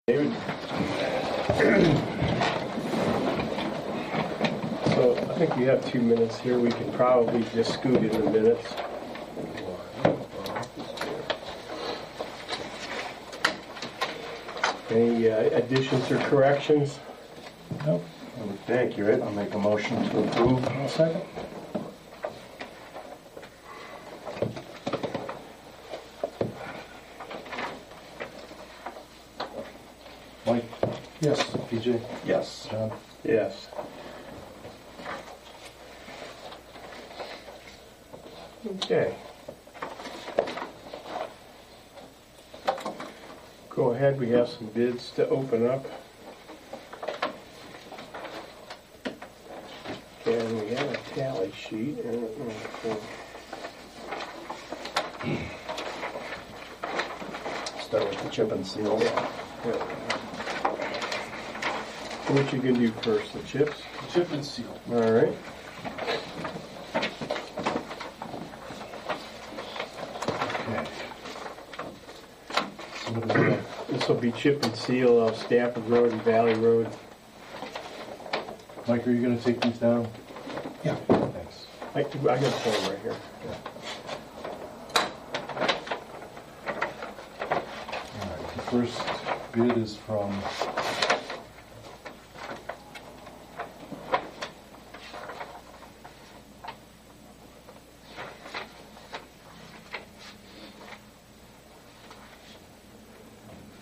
David. So I think we have 2 minutes here. We can probably just scoot in the minutes. Any additions or corrections? Nope. Okay, accurate. I'll make a motion to approve. I'll second. Mike? Yes. PJ? Yes. John? Yes. Okay. Go ahead, we have some bids to open up. And we have a tally sheet. Start with the chip and seal. What you gonna do first, the chips? Chip and seal. All right. Okay. So what do we have? This will be chip and seal of Stafford Road and Valley Road. Mike, are you going to take these down? Yeah. Thanks. I got a form right here. All right. The first bid is from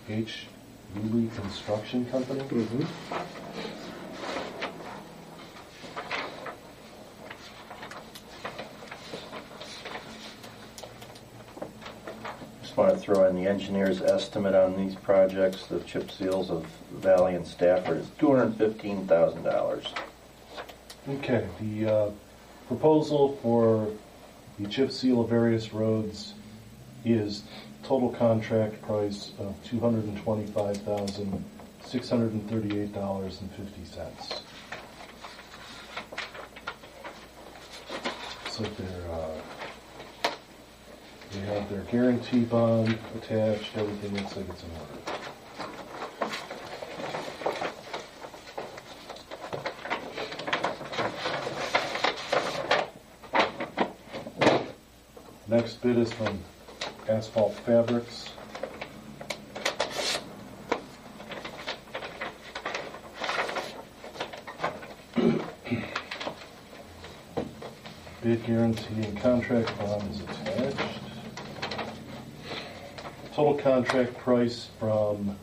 H. Lee Construction Company. Mm-hmm. Just want to throw in the engineer's estimate on these projects. The chip seals of Valley and Stafford is $215,000. Okay, the proposal for the chip seal of various roads is total contract price of $225,638.50. So they have their guarantee bond attached, everything looks like it's in order. Next bid is from Asphalt Fabrics. Bid guarantee and contract bond is attached. Total contract price from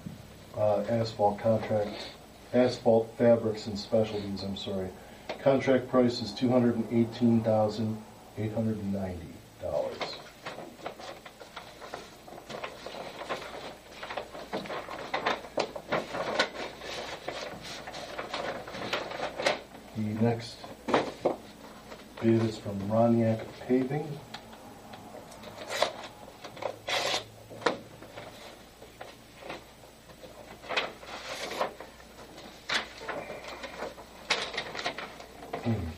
Asphalt Fabrics and Specialties, Contract price is $218,890. The next bid is from Roniak Paving.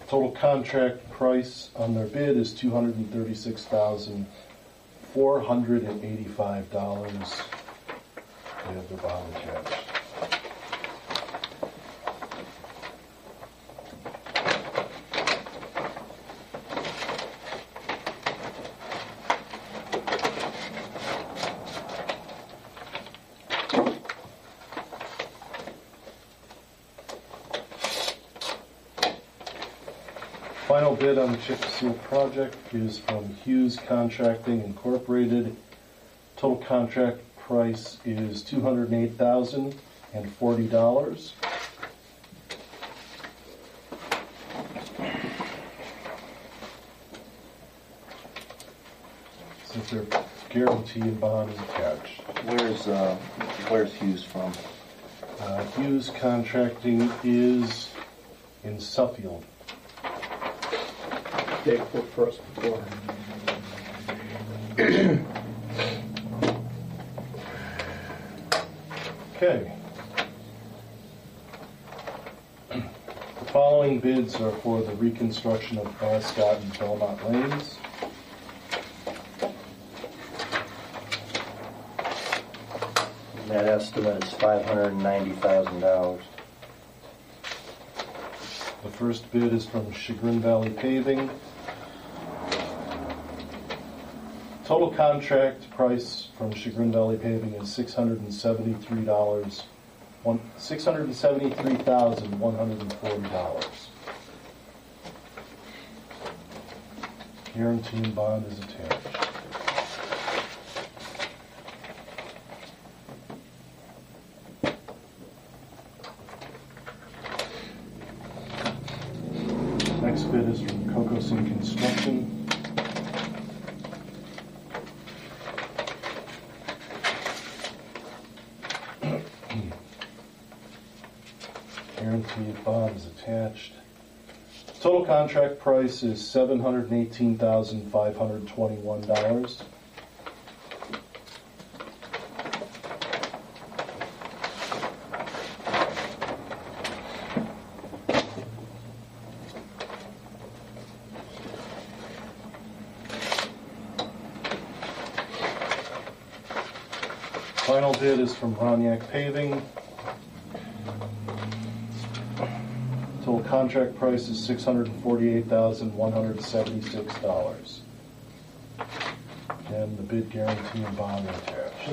Total contract price on their bid is $236,485. They have their bond attached. Final bid on the chip seal project is from Hughes Contracting Incorporated. Total contract price is $208,040. Since their guarantee and bond is attached. Where's Hughes from? Hughes Contracting is in Suffield. They put first before. Okay. The following bids are for the reconstruction of Ascot and Belmont Lanes. That estimate is $590,000. The first bid is from Chagrin Valley Paving. Total contract price from Chagrin Valley Paving is $673,140. Guarantee and bond is attached. Next bid is from Cocosin Construction. Guarantee of bond is attached. Total contract price is $718,521. Final bid is from Roniak Paving. Total contract price is $648,176. And the bid guarantee and bond are attached.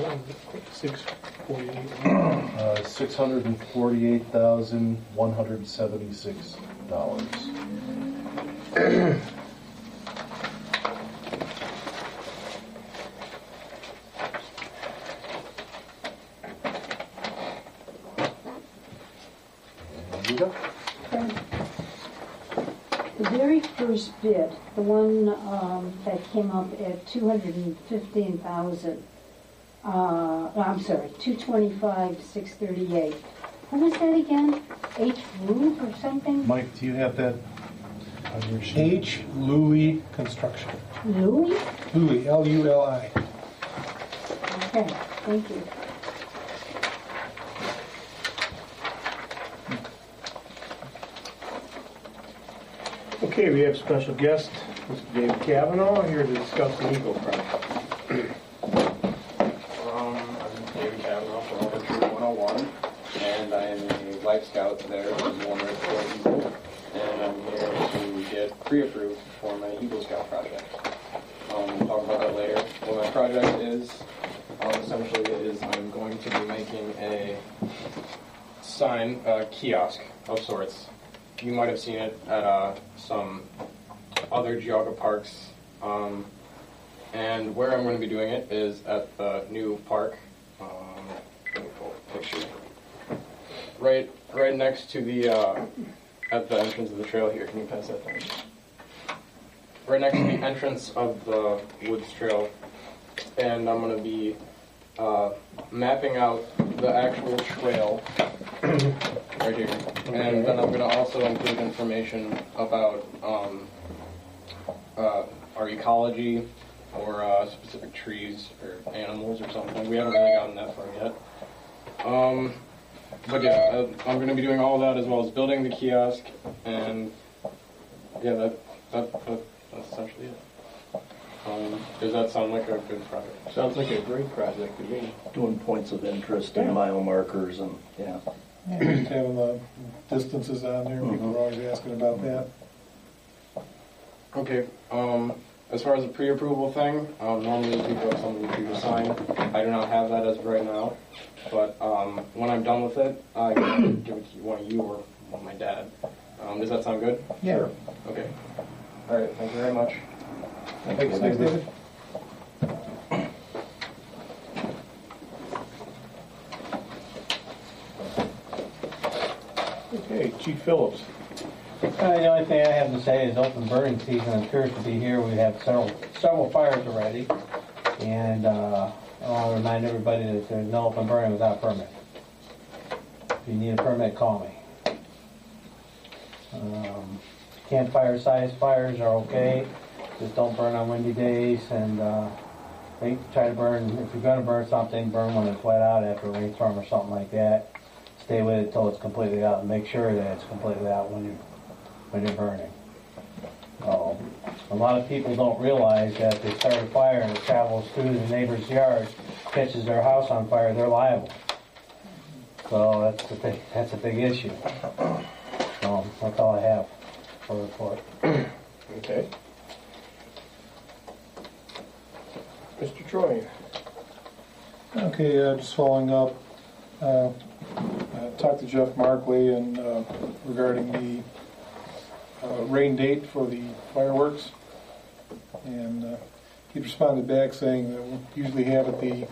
648. $648,176. The very first bid, the one that came up at 215,000, I'm sorry, 225,638. What was that again? H. Roof or something? Mike, do you have that on your sheet? H. Louis Construction. Louis? Louis, L-U-L-I. Okay, thank you. Okay, we have special guest, Mr. David Cavanaugh, here to discuss the Eagle project. I'm David Cavanaugh from Auburn 101, and I am a Life Scout there from One Red Fort Eagle, and I'm here to get pre-approved for my Eagle Scout project. We'll talk about that later. What my project is, essentially is I'm going to be making a sign, kiosk of sorts. You might have seen it at some other Geauga parks. And where I'm going to be doing it is at the new park. Let me pull a picture. Right next to the, at the entrance of the trail here. Can you pass that down? Right next to the entrance of the Woods Trail. And I'm going to be mapping out the actual trail right here. And then I'm going to also include information about our ecology or specific trees or animals or something. We haven't really gotten that far yet. But yeah, I'm going to be doing all that as well as building the kiosk, and yeah, that's essentially it. Does that sound like a good project? Sounds like a great project to me. Doing points of interest and mile markers and, yeah. Just having the distances on there, people are always asking about that. Okay, as far as the pre-approval thing, normally people have something to sign. I do not have that as of right now, but when I'm done with it, I can give it to one of you or one of my dad. Does that sound good? Yeah. Sure. Okay. All right, thank you very much. Thanks, David. Okay, Chief Phillips. The only thing I have to say is open burning season appears to be here. We have several fires already, and I want to remind everybody that there's no open burning without a permit. If you need a permit, call me. Campfire size fires are okay. Just don't burn on windy days, and they try to burn, if you're going to burn something, burn when it's wet out after a rainstorm or something like that. Stay with it until it's completely out and make sure that it's completely out when you're burning. A lot of people don't realize that if they start a fire and it travels through the neighbor's yard, catches their house on fire, they're liable. So that's a big issue. So that's all I have for the report. Okay. Mr. Troy? Okay, just following up, I talked to Jeff Markley and regarding the rain date for the fireworks, and he responded back saying that we usually have it the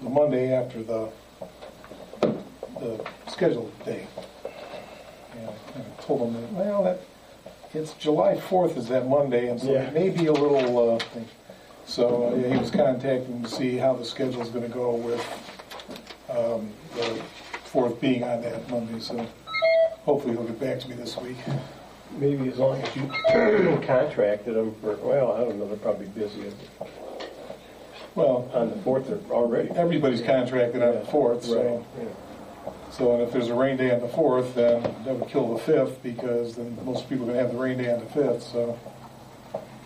Monday after the scheduled day. And I told him that, well, it's July 4th is that Monday, and so it may be a little thing. So he was contacting to see how the schedule is going to go with the 4th being on that Monday. So hopefully he'll get back to me this week. Maybe as long as you contracted them for, well, I don't know, they're probably busy Well, on the 4th already. everybody's contracted on the 4th, so. Right, yeah. So and if there's a rain day on the 4th, then that would kill the 5th, because then most people are going to have the rain day on the 5th. So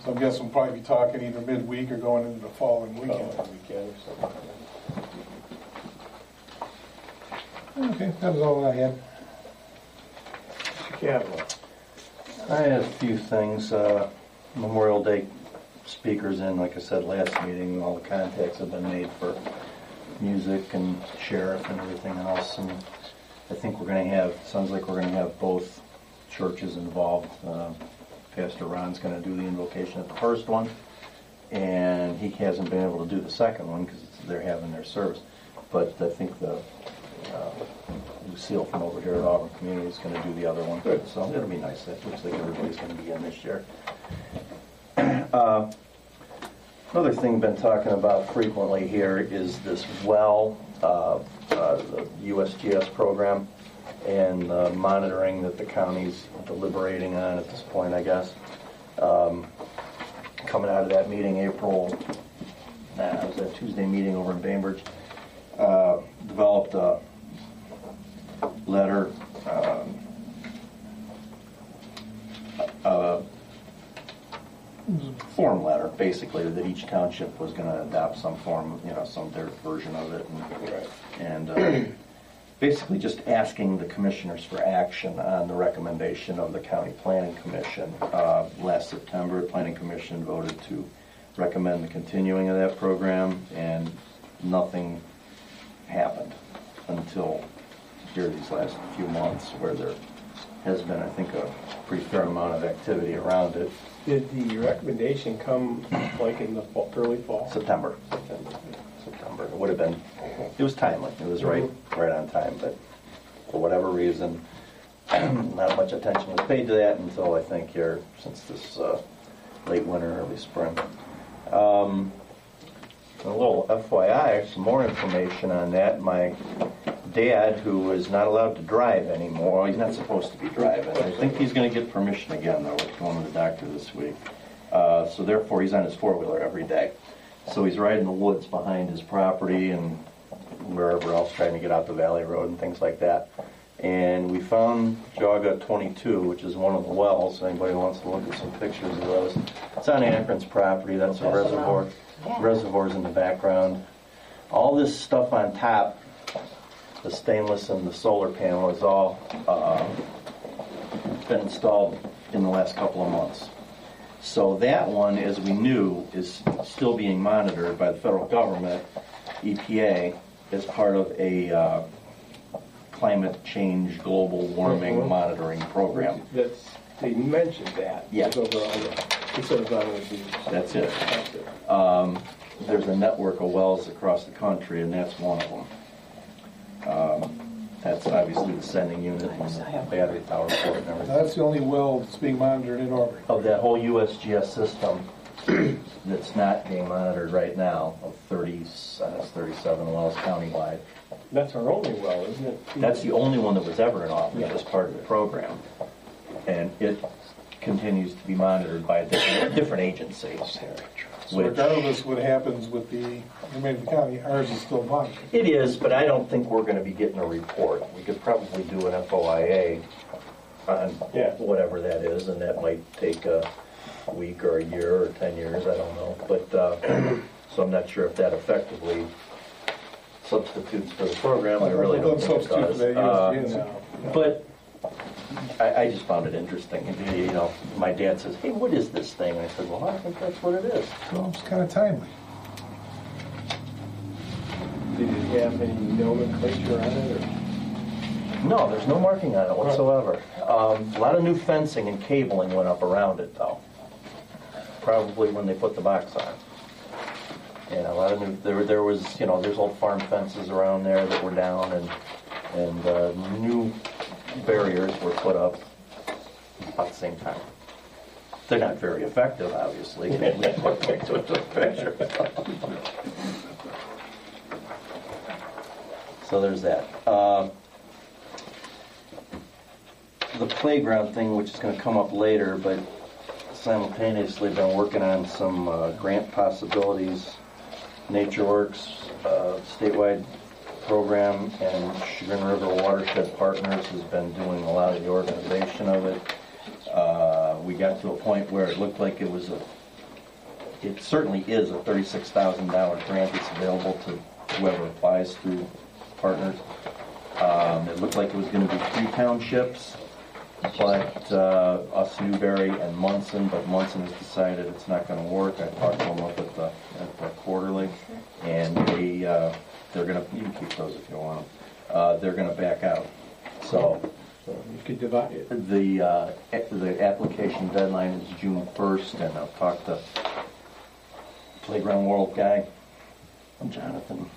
I'm guessing we'll probably be talking either midweek or going into the following weekend. Weekend or something. Okay, that was all I had. Mr. Kavanaugh? I had a few things. Memorial Day speakers in, like I said last meeting, all the contacts have been made for music and sheriff and everything else. And I think we're going to have, sounds like we're going to have both churches involved. Pastor Ron's going to do the invocation at the first one, and he hasn't been able to do the second one because they're having their service. But I think the Lucille from over here at Auburn Community is going to do the other one. Good. So it'll be nice. It looks like everybody's going to be in this year. Another thing been talking about frequently here is this the USGS program, and monitoring that the county's deliberating on at this point, I guess. Coming out of that meeting, it was that Tuesday meeting over in Bainbridge, developed a letter, form letter, basically, that each township was going to adopt some form, their version of it, and basically just asking the commissioners for action on the recommendation of the County Planning Commission. Last September, the Planning Commission voted to recommend the continuing of that program, and nothing happened until here these last few months, where there has been, I think, a pretty fair amount of activity around it. Did the recommendation come like in the early fall? September. It would have been, it was timely. It was right on time, but for whatever reason, not much attention was paid to that until I think here, since this late winter, early spring. A little FYI, some more information on that. My dad, who is not allowed to drive anymore, he's not supposed to be driving. I think he's going to get permission again, though. We're going to the doctor this week. So therefore, he's on his four-wheeler every day. So he's riding the woods behind his property and wherever else, trying to get out the Valley Road and things like that. And we found Jaga 22, which is one of the wells. Anybody wants to look at some pictures of those? It's on Akron's property. That's a reservoir. Reservoir's in the background. All this stuff on top, the stainless and the solar panel, is all been installed in the last couple of months. So that one, as we knew, is still being monitored by the federal government, EPA, as part of a climate change, global warming monitoring program. They mentioned that. Yeah. That's it. There's a network of wells across the country, and that's one of them. That's obviously the sending unit and the battery power port and everything. That's the only well that's being monitored in Auburn. Of that whole USGS system that's not being monitored right now, of 37 wells countywide. That's our only well, isn't it? That's the only one that was ever in Auburn as part of the program. And it continues to be monitored by a different agency. So regardless what happens with the remainder of the county, ours is still monitored. It is, but I don't think we're going to be getting a report. We could probably do an FOIA on whatever that is, and that might take a week or a year or 10 years, I don't know. But so I'm not sure if that effectively substitutes for the program. I really Well, don't think it substitute for that does. USDA. But I just found it interesting. You know, my dad says, "Hey, what is this thing?" And I said, "Well, I think that's what it is." Well, it's kind of timely. Did it have any nomenclature on it, or? No, there's no marking on it whatsoever. A lot of new fencing and cabling went up around it, though. Probably when they put the box on. And a lot of new, there was, you know, there's old farm fences around there that were down, and new barriers were put up about the same time. They're not very effective, obviously. You can't leave one picture to a picture. So there's that. The playground thing, which is going to come up later, but simultaneously been working on some grant possibilities. NatureWorks statewide program and Chagrin River Watershed Partners has been doing a lot of the organization of it. We got to a point where it looked like it certainly is a $36,000 grant that's available to whoever applies through Partners. It looked like it was going to be 3 townships, but us, Newberry, and Munson, but Munson has decided it's not going to work. I talked to them up at the quarterly, and they're going to, you can keep those if you want them, they're going to back out. So You could divide it. the application deadline is June 1st, and I've talked to Playground World guy, Jonathan,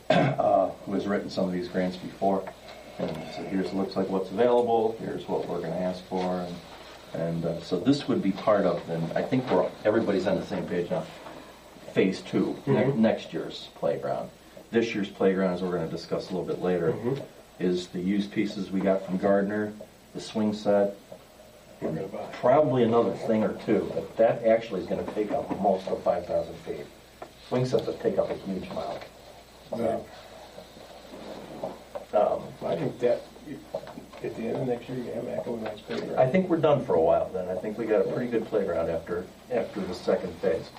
who has written some of these grants before. And so here's looks like what's available. Here's what we're going to ask for, and so this would be part of. And I think everybody's on the same page now. Phase 2, next year's playground. This year's playground, as we're going to discuss a little bit later, is the used pieces we got from Gardner, the swing set, and probably another thing or two. But that actually is going to take up most of 5,000 feet. Swing sets will take up a huge amount. Yeah. I think that at the end of next year, you have back a nice playground. I think we're done for a while then. I think we got a pretty good playground after the second phase.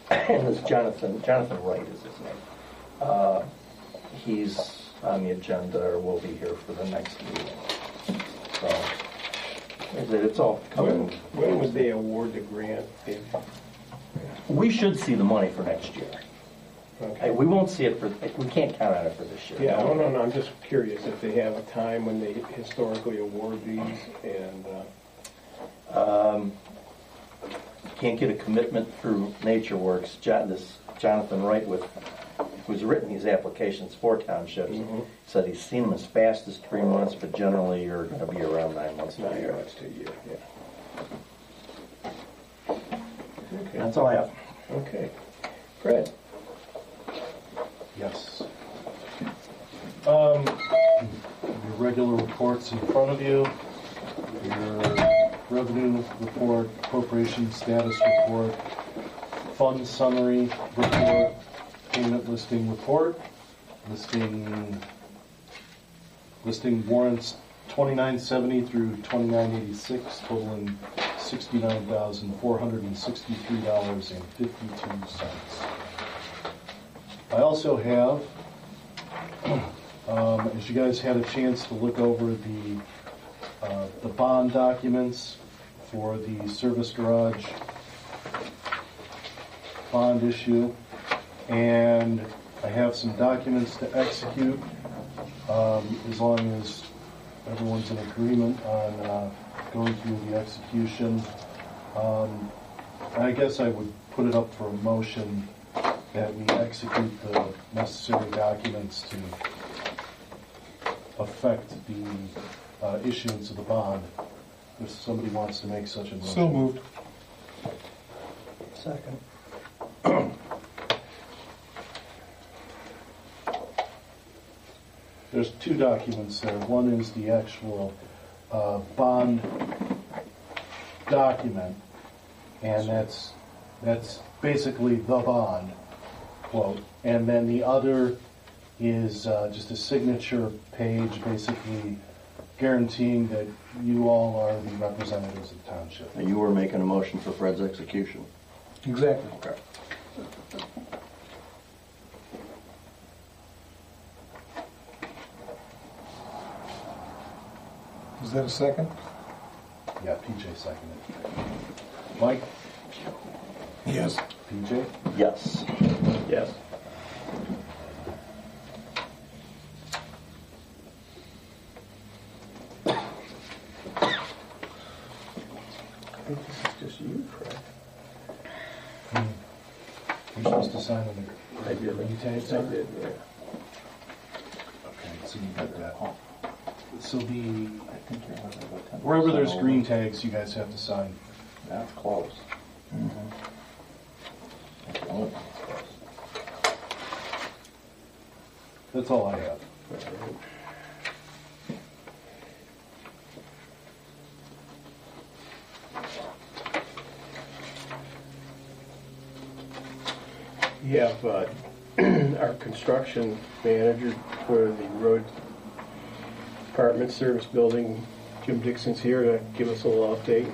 And this Jonathan Wright is his name. He's on the agenda, or will be here for the next meeting. So it's all coming. When would they award the grant? We should see the money for next year. Okay. We won't see it we can't count on it for this year. Yeah, no, I'm just curious if they have a time when they historically award these, and Can't get a commitment through NatureWorks. This Jonathan Wright, who's written these applications for townships, said he's seen them as fast as 3 months, but generally you're going to be around 9 months to a year. that's 2 years, yeah. Okay. That's all I have. Okay. Fred? Yes. Your regular reports in front of you, your revenue report, appropriation status report, fund summary report, payment listing report, listing warrants 2970 through 2986, totaling $69,463.52. I also have, as you guys had a chance to look over the bond documents for the service garage bond issue, and I have some documents to execute as long as everyone's in agreement on going through the execution. I guess I would put it up for a motion that we execute the necessary documents to affect the issuance of the bond. If somebody wants to make such a motion. So moved. Second. There's 2 documents there. One is the actual bond document, and that's basically the bond quote. And then the other is just a signature page, basically guaranteeing that you all are the representatives of the township. You were making a motion for Fred's execution. Exactly. Okay. Is that a second? Yeah, PJ seconded. Mike? Yes. PJ? Yes. Yes. I think this is just you, Fred. You're supposed to sign on the... I did. You tagged I it? did, yeah. Okay, so you got that. So the... I think you're one of the 10%. Wherever there's green tags, you guys have to sign. That's close. That's all I have. You have our construction manager for the road department service building, Jim Dixon's here to give us a little update.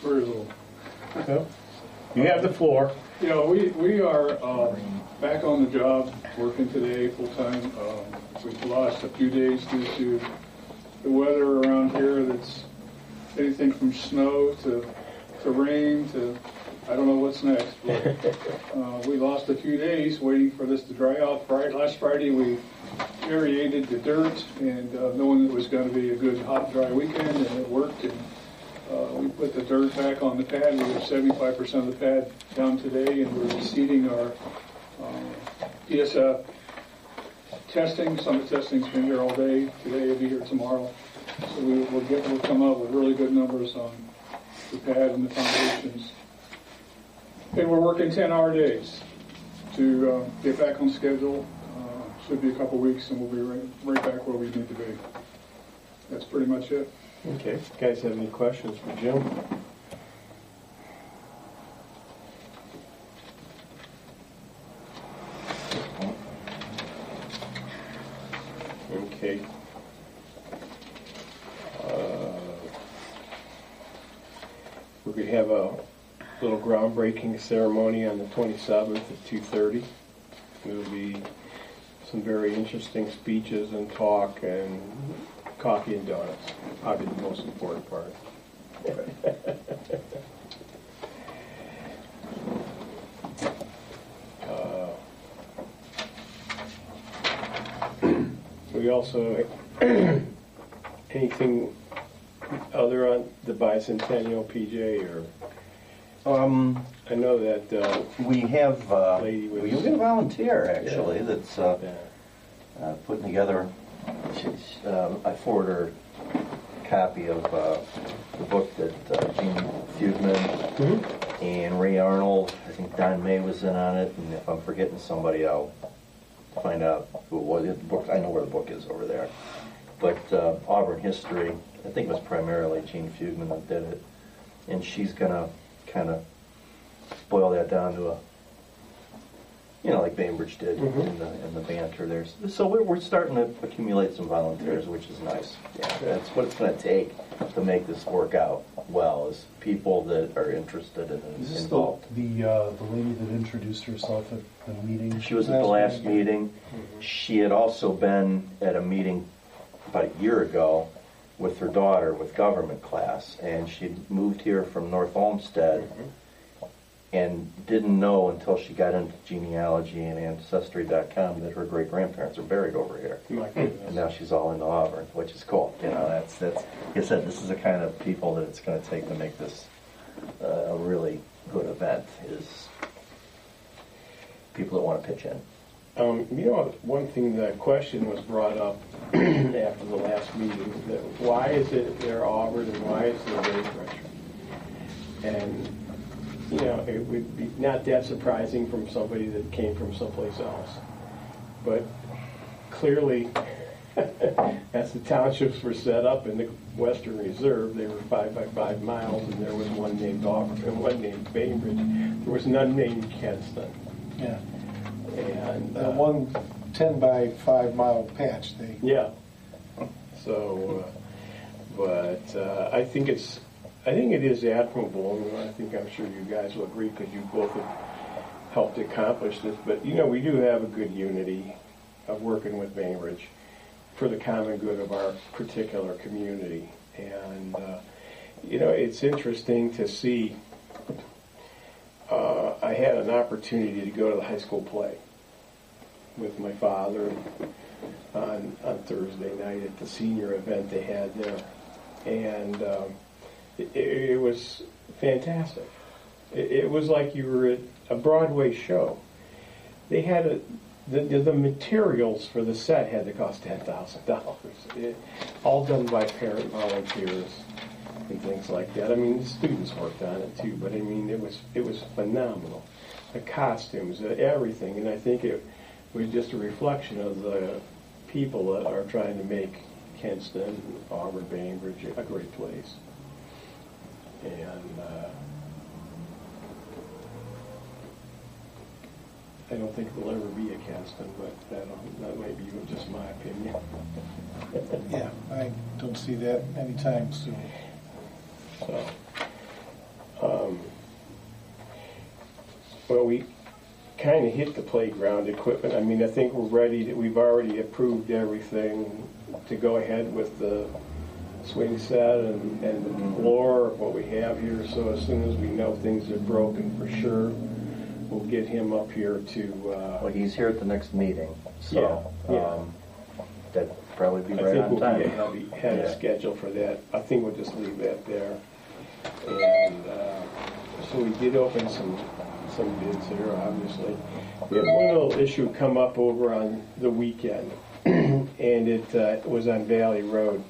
Very little. So, you have the floor. Yeah, we are back on the job, working today full-time. We've lost a few days due to the weather around here. That's anything from snow to rain to I don't know what's next. But we lost a few days waiting for this to dry out. Last Friday we aerated the dirt and knowing it was going to be a good hot dry weekend, and it worked. And we put the dirt back on the pad. We have 75% of the pad down today, and we're seeding our ESF testing. Some of the testing's been here all day. Today it'll be here tomorrow. So we'll come up with really good numbers on the pad and the foundations. And we're working 10-hour days to get back on schedule. Should be a couple weeks, and we'll be right back where we need to be. That's pretty much it. Okay, you guys have any questions for Jim? Okay. We're going to have a little groundbreaking ceremony on the 27th at 2:30. There will be some very interesting speeches and talk and coffee and donuts. Probably the most important part. We also, anything other on the bicentennial, PJ, or? I know that We have, lady was- we get a volunteer actually Yeah. that's yeah. putting together, I forwarded her a copy of the book that Gene Fugman and Ray Arnold, I think Don May was in on it, and if I'm forgetting somebody, I'll find out who it was. The book, I know where the book is over there. But Auburn history, I think it was primarily Gene Fugman that did it, and she's going to kind of boil that down to a, like Bainbridge did in the banter there. So we're starting to accumulate some volunteers, which is nice. Yeah, that's what it's going to take to make this work out well, is people that are interested and Is this involved. the lady that introduced herself at the meeting? She was at the last meeting. She had also been at a meeting about a year ago with her daughter with government class, and she'd moved here from North Olmsted and didn't know until she got into genealogy and ancestry.com that her great-grandparents are buried over here. My goodness. And now she's all into Auburn, which is cool. That's like I said, this is the kind of people that it's going to take to make this a really good event, is people that want to pitch in. One thing, that question was brought up after the last meeting, that why is it there Auburn and why is there Bainbridge? And, it would be not that surprising from somebody that came from someplace else. But clearly, as the townships were set up in the Western Reserve, they were 5 by 5 miles, and there was one named Auburn and one named Bainbridge. There was none named Kenston. Yeah. And That one 10 by 5 mile patch thing. yeah. So, I think it is admirable, and I'm sure you guys will agree, because you both have helped accomplish this. But we do have a good unity of working with Bainbridge, for the common good of our particular community. And, it's interesting to see. I had an opportunity to go to the high school play with my father on Thursday night at the senior event they had there. And it was fantastic. It was like you were at a Broadway show. They had the materials for the set had to cost $10,000. All done by parent volunteers and things like that. I mean, the students worked on it too, but I mean, it was phenomenal. The costumes, everything, and I think it was just a reflection of the people that are trying to make Kenston, Auburn, Bainbridge a great place. And I don't think it will ever be a Kenston, but that might be just my opinion. Yeah, I don't see that anytime soon. So, well, we kind of hit the playground equipment. I mean, I think we're ready. We've already approved everything to go ahead with the swing set and the floor of what we have here. So as soon as we know things are broken for sure, we'll get him up here to. Well, he's here at the next meeting, so yeah. that'd probably be I right think on we'll time. be ahead of schedule for that. I think we'll just leave that there. And so we did open some bids here, obviously. We had one little issue come up over on the weekend, and it was on Valley Road.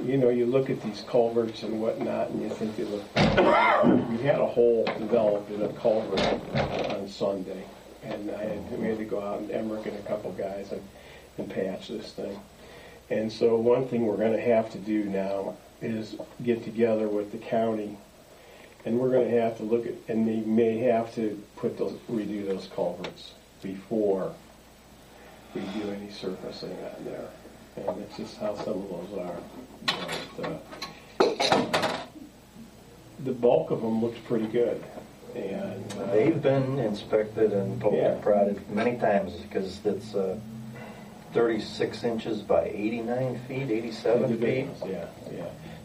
You look at these culverts and whatnot, and you think they look. We had a hole developed in a culvert on Sunday, and we had to go out and Emmerich and a couple guys and patch this thing. And so one thing we're going to have to do now is get together with the county, and we're going to have to look at, and they may have to redo those culverts before we do any surfacing on there. And it's just how some of those are. But, the bulk of them looks pretty good. And They've been inspected and poked and prodded many times because it's 36 inches by 89 feet, 87 feet. Yeah.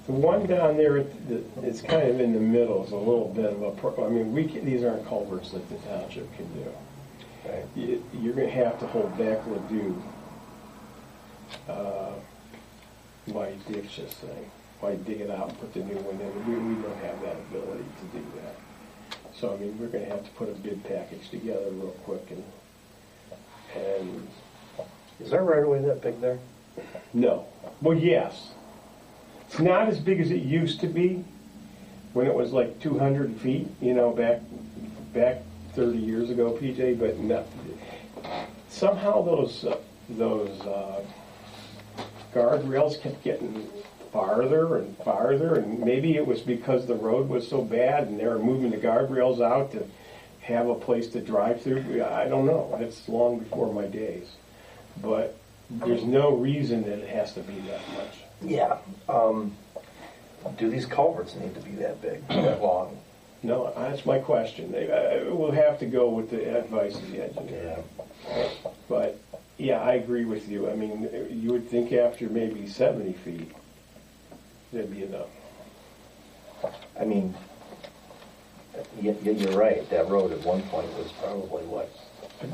The one down there, it's kind of in the middle. It's a little bit of these aren't culverts that the township can do. Right. You're going to have to hold back Ladue. Why ditch this thing? Why dig it out and put the new one in? We don't have that ability to do that. So, I mean, we're going to have to put a bid package together real quick. And Is our right of way that big there? no. Well, yes. It's not as big as it used to be when it was like 200 feet, back 30 years ago, PJ, but no, somehow those guardrails kept getting farther and farther, and maybe it was because the road was so bad and they were moving the guardrails out to have a place to drive through. I don't know. It's long before my days. But there's no reason that it has to be that much. Yeah. Do these culverts need to be that big, that long? No, that's my question. We'll have to go with the advice of the engineer. Yeah. But, yeah, I agree with you. I mean, you would think after maybe 70 feet, there'd be enough. I mean, you're right. That road at one point was probably, what,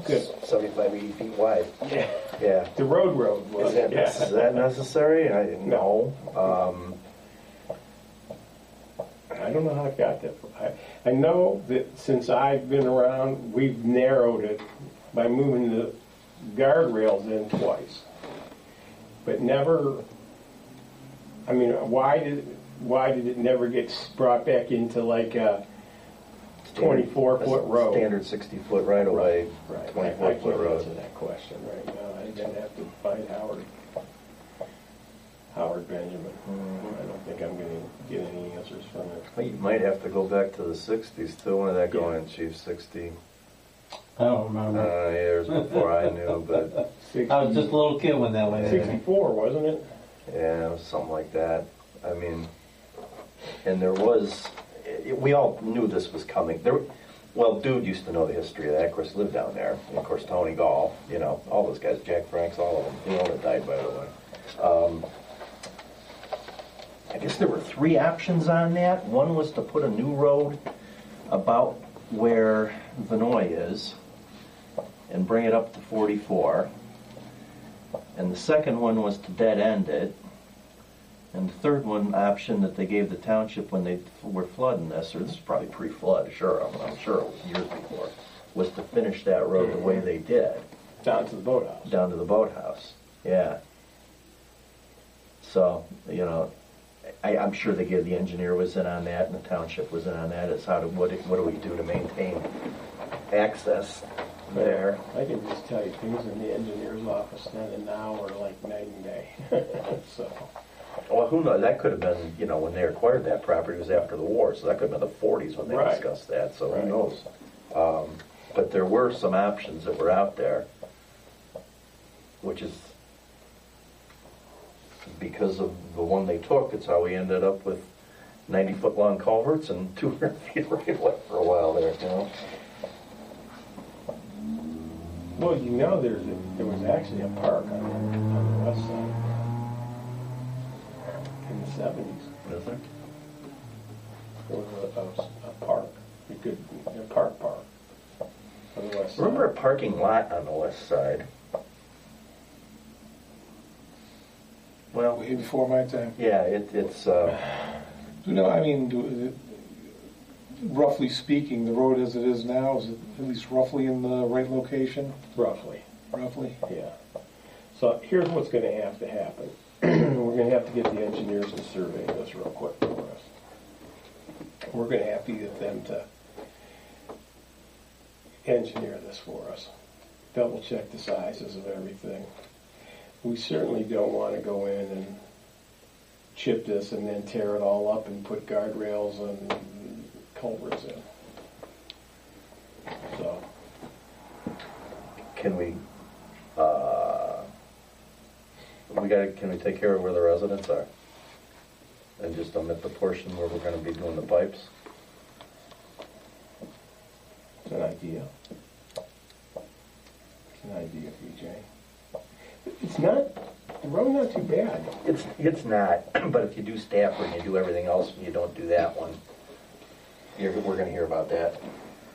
Good. 75, 80 feet wide? Yeah. Yeah. The road was. Is that necessary? No. I don't know how it got that far. I know that since I've been around, we've narrowed it by moving the guardrails in twice. But never, I mean, why did it never get brought back into like a 24-foot road? Standard 60-foot right away, Right. 24-foot road. Answer that question right now. I'm going to have to find Howard Benjamin. I don't think I'm going to get any answers from it. Well, you might have to go back to the 60s too. When did that go in, Chief? 60? I don't remember. Years before I knew, but 60, I was just a little kid when that went in. 64, wasn't it? yeah, it was something like that. I mean, and there was, we all knew this was coming. Well, Dude used to know the history of that. Of course, lived down there. And of course, Tony Gall, you know, all those guys, Jack Franks, all of them. You know, that died, by the way. I guess there were 3 options on that. One was to put a new road about where Vinoy is and bring it up to 44. And the second one was to dead end it. And the third one option that they gave the township when they were flooding this, or this is probably pre-flood, sure, I'm sure it was years before, was to finish that road the way they did. Down to the boathouse. Down to the boathouse, yeah. So, you know, I'm sure they gave, the engineer was in on that and the township was in on that, as what do we do to maintain access there. I can just tell you, things in the engineer's office then and now are like night and day. So. Well, who knows? That could have been, you know, when they acquired that property, it was after the war, so that could have been the 40s when they Right. discussed that, so Right. who knows? But there were some options that were out there, which is because of the one they took, it's how we ended up with 90-foot long culverts and 200 feet of right of way for a while there, you know? Well, you know, there was actually a park on the west side in the 70s. Is there? There was a park, a park on the west side. Remember a parking lot on the west side? Well, Way before my time. yeah, it's You know, I mean, roughly speaking, the road as it is now, is it at least roughly in the right location? Roughly, Roughly? yeah. So here's what's going to happen. We're going to have to get the engineers to survey this real quick for us. We're going to have to get them to engineer this for us. Double check the sizes of everything. We certainly don't want to go in and chip this and then tear it all up and put guardrails and culverts in. So, can we can we take care of where the residents are? And just omit the portion where we're gonna be doing the pipes? it's an idea. It's an idea, PJ. It's not, the road not too bad. It's not, but if you do Stafford and you do everything else and you don't do that one, we're gonna hear about that.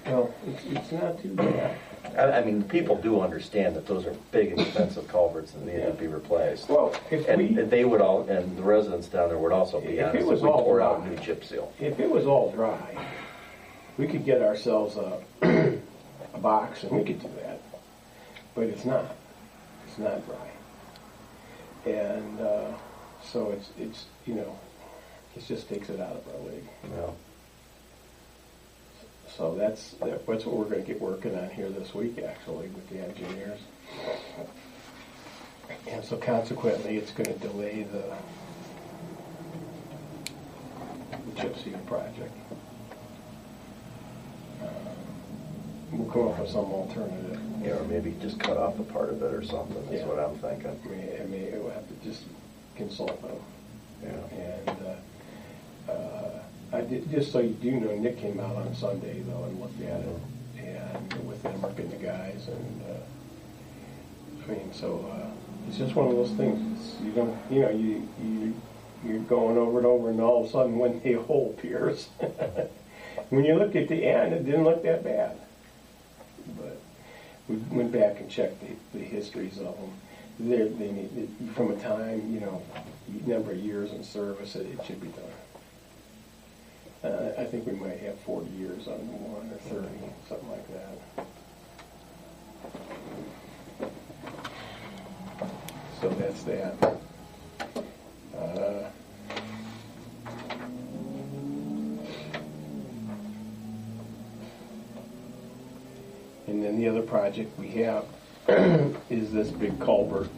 No, it's not too bad. I mean, people do understand that those are big, expensive culverts and they need to be replaced. Well, if And we, they would all, and the residents down there would also be If it honest, was if we all tore out dry. new chip seal. if it was all dry, we could get ourselves a box and we could do that. But it's not. It's not dry. And so it's you know, it just takes it out of our league. Yeah. So that's what we're going to get working on here this week, actually, with the engineers. And so consequently, it's going to delay the chip seal project. We'll come up with some alternative. Yeah, or maybe just cut off a part of it or something, is Yeah. what I'm thinking. I mean, we'll have to just consult them. Yeah. And I did, just so you do know, Nick came out on Sunday though and looked at it, and with them working the guys, and I mean, so it's just one of those things. It's, you don't, you know, you're going over and over, and all of a sudden one a hole appears. When you look at the end, it didn't look that bad, but we went back and checked the histories of them. They need, from a time, you know, number of years in service, it should be done. I think we might have 40 years on one or 30, something like that. So that's that. And then the other project we have is this big culvert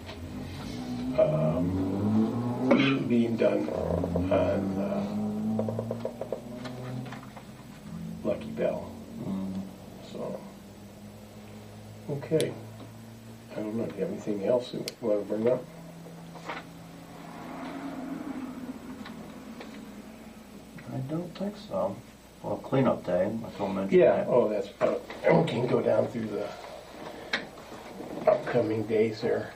being done on Lucky Bell. So, okay. I don't know, do you have anything else you want to bring up? I don't think so. Well, cleanup day, I told mention Yeah, that. oh, that's, we can go down through the upcoming days there.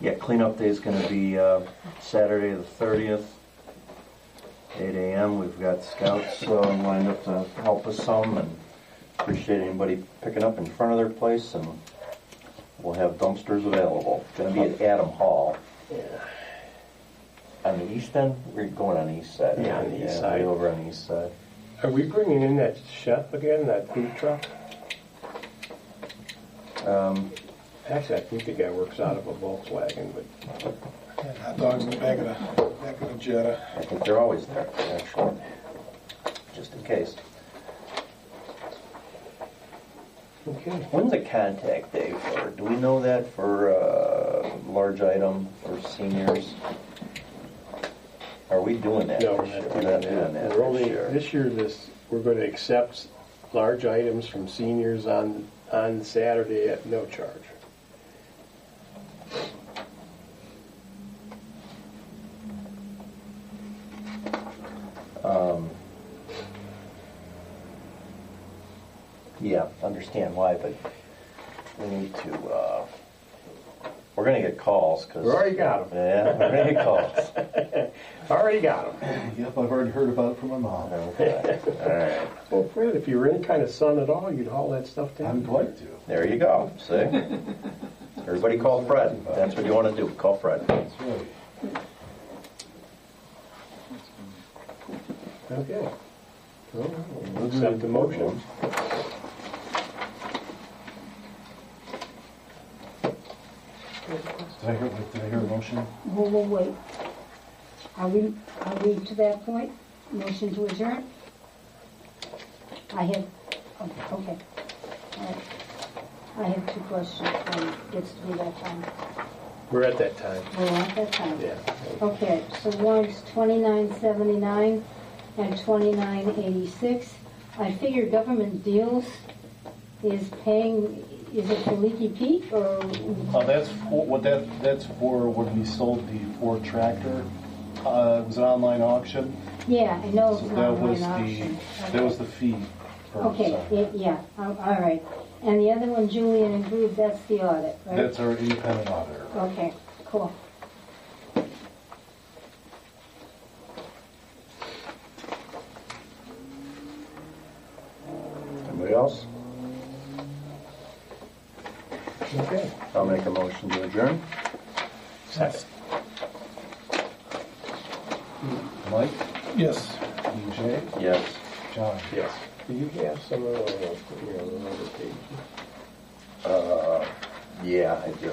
Yeah, cleanup day is gonna be Saturday the 30th, 8 a.m. We've got scouts lined up to help us some, and appreciate anybody picking up in front of their place, and we'll have dumpsters available. Gonna be at Adam Hall. Yeah. On the east end? We're going on the east side. Yeah, on the east side. Way over on the east side. Are we bringing in that chef again, that food truck? Actually, I think the guy works out of a Volkswagen, but And hot dogs in the back of the Jetta. I think they're always there, actually, just in case. okay. When's the contact day for? Do we know that for large item for seniors? Are we doing that No, this year? We're not doing that We're only, this year. we're going to accept large items from seniors on Saturday at no charge. Yeah, understand why, but we need to, we're gonna get calls, because... We already got them. Yeah, we're gonna get calls. Already got them. Yep, I've already heard about it from my mom. Okay, all right. Well, Fred, if you were any kind of son at all, you'd haul that stuff down. I'd like to. There you go, see? Everybody call Fred. That's what you want to do, call Fred. That's right. Okay. Well, we'll accept the motion. Did I hear a motion? Whoa, wait. Are we to that point? Motion to adjourn? I have, oh, okay. All right. I have two questions. It's to be that time. We're at that time. We're at that time. Yeah. Okay, so one's 2979 and 2986. I figure government deals is paying, is it for Leaky Peak or? That's for when we sold the Ford tractor. It was an online auction. Yeah, I know So it's that not was an auction. that was the fee. Per Okay, side. yeah, all right. And the other one, Julian and Groove, that's the audit, right? That's our independent auditor. Okay, cool. Anybody else? Okay. I'll make a motion to adjourn. Second. Mike, Yes. DJ, Yes. John. Yes. Do you have some of those, the other pages? Yeah, I do.